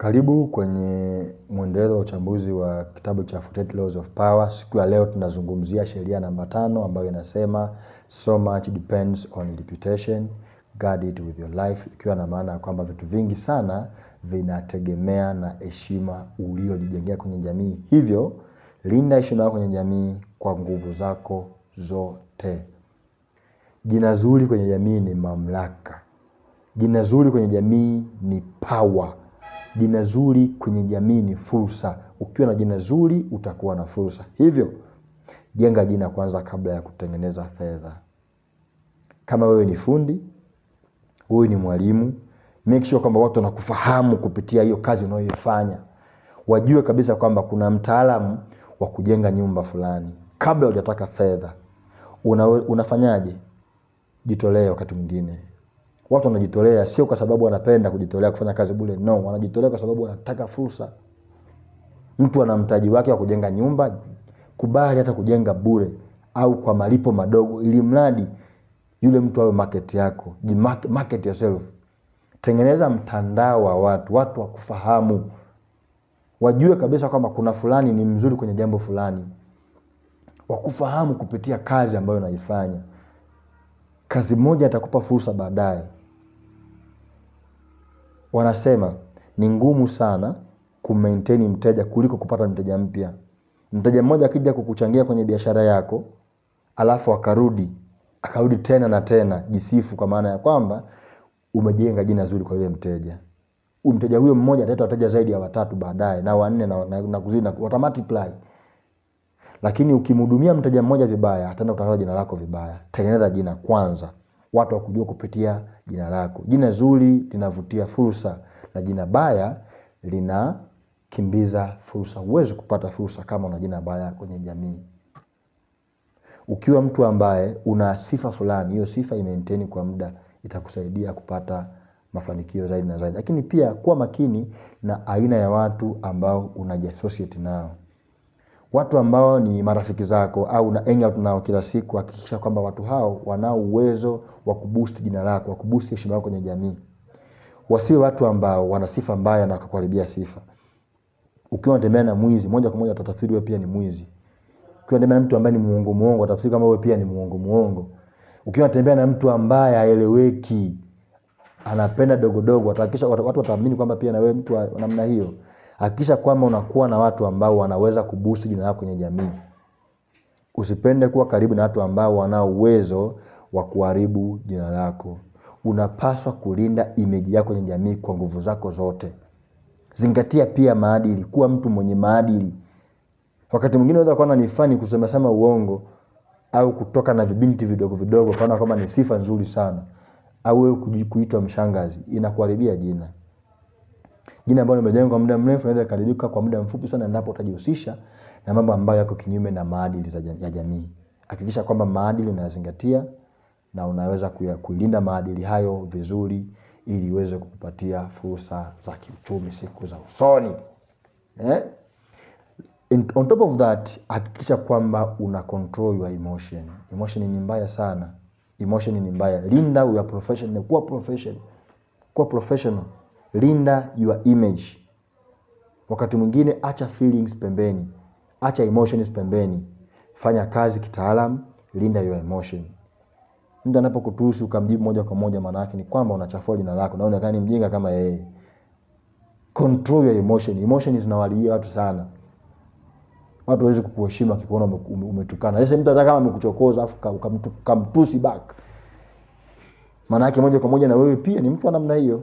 Karibu kwenye mwendelezo wa uchambuzi wa kitabu cha 48 Laws of Power. Siku ya leo tunazungumzia sheria namba 5 ambayo inasema so much depends on reputation, guard it with your life, ikiwa na maana kwamba vitu vingi sana vinategemea na heshima uliyojijengea kwenye jamii. Hivyo linda heshima yako kwenye jamii kwa nguvu zako zote. Jina zuri kwenye jamii ni mamlaka. Jina zuri kwenye jamii ni power. Jina zuri kwenye jamii ni fursa. Ukiwa na jina zuri utakuwa na fursa. Hivyo jenga jina kwanza kabla ya kutengeneza fedha. Kama wewe ni fundi, wewe ni mwalimu, make sure kwamba watu wanakufahamu kupitia hiyo kazi unayoifanya. Wajue kabisa kwamba kuna mtaalamu wa kujenga nyumba fulani. Kabla hujataka fedha, unafanyaje? Jitolee wakati mwingine. Watu wanajitolea sio kwa sababu wanapenda kujitolea kufanya kazi bure, no, wanajitolea kwa sababu wanataka fursa. Mtu ana mtaji wake wa kujenga nyumba, kubali hata kujenga bure au kwa malipo madogo, ili mradi yule mtu awe market yako. Market yourself. Tengeneza mtandao wa watu wa kufahamu. Wajue kabisa kwamba kuna fulani ni mzuri kwenye jambo fulani. Wakufahamu kupitia kazi ambayo unaifanya. Kazi moja itakupa fursa baadaye. Wanasema ni ngumu sana kumaintain mteja kuliko kupata mteja mpya. Mteja mmoja akija kukuchangia kwenye biashara yako, alafu akarudi tena na tena, jisifu, kwa maana ya kwamba umejenga jina zuri kwa yule mteja. Mteja huyo mmoja ataleta wateja zaidi ya 3 baadaye na 4 na kuzidi, wata multiply. Lakini ukimhudumia mteja mmoja vibaya, ataenda kutangaza jina lako vibaya. Tengeneza jina kwanza, watu wakujua kupitia jina lako. Jina zuri linavutia fursa na jina baya linakimbiza fursa. Huwezi kupata fursa kama una jina baya kwenye jamii. Ukiwa mtu ambaye una sifa fulani, hiyo sifa i-maintain kwa muda, itakusaidia kupata mafanikio zaidi na zaidi. Lakini pia kuwa makini na aina ya watu ambao unajiassociate nao. Watu ambao ni marafiki zako au una hang out nao kila siku, hakikisha kwamba watu hao wanao uwezo wa kuboost jina lako, wa kuboost heshima yako kwenye jamii. Wasiwe watu ambao wana sifa mbaya na kukuharibia sifa. Ukiwa unatembea na mwizi, moja kwa moja utatafsiri wewe pia ni mwizi. Ukiwa unatembea na mtu ambaye ni muongo, utatafsiri kama wewe pia ni muongo. Ukiwa unatembea na mtu ambaye haeleweki, anapenda dogo, hakikisha watu wataamini kwamba pia na wewe mtu wa namna hiyo. Hakikisha kwamba unakuwa na watu ambao wanaweza kuboost jina lako kwenye jamii. Usipende kuwa karibu na watu ambao wana uwezo wa kuharibu jina lako. Unapaswa kulinda image yako kwenye jamii kwa nguvu zako zote. Zingatia pia maadili, kuwa mtu mwenye maadili. Wakati mwingine unaweza kuwa ni fani kusema uongo au kutoka na vibinti vidogo kana kama ni sifa nzuri sana, au wewe kuitwa mshangazi, inakuharibia jina. Jina ambalo limejengwa kwa muda mrefu inaweza kuharibika kwa muda mfupi sana endapo utajihusisha na mambo ambayo yako kinyume na maadili ya jamii. Hakikisha kwamba maadili unayazingatia na unaweza kulinda maadili hayo vizuri, ili iweze kukupatia fursa za kiuchumi siku za usoni. On top of that, hakikisha kwamba una control your emotion. Emotion ni mbaya sana. Emotion ni mbaya. Linda your profession. Kuwa professional. Linda your image. Wakati mwingine acha feelings pembeni, acha emotions pembeni. Fanya kazi kitaalamu, linda your emotion. Mtu anapokutusi ukamjibu moja kwa moja, maana yake ni kwamba unachafua jina lako na unaonekana ni mjinga kama yeye. Control your emotion. Emotions zinawalia watu sana. Watu hawezi kukuheshimu akikuona umetukana. Sasa mtu hata kama amekuchokoza afu ukamtusi back, maana yake moja kwa moja na wewe pia ni mtu wa namna hiyo.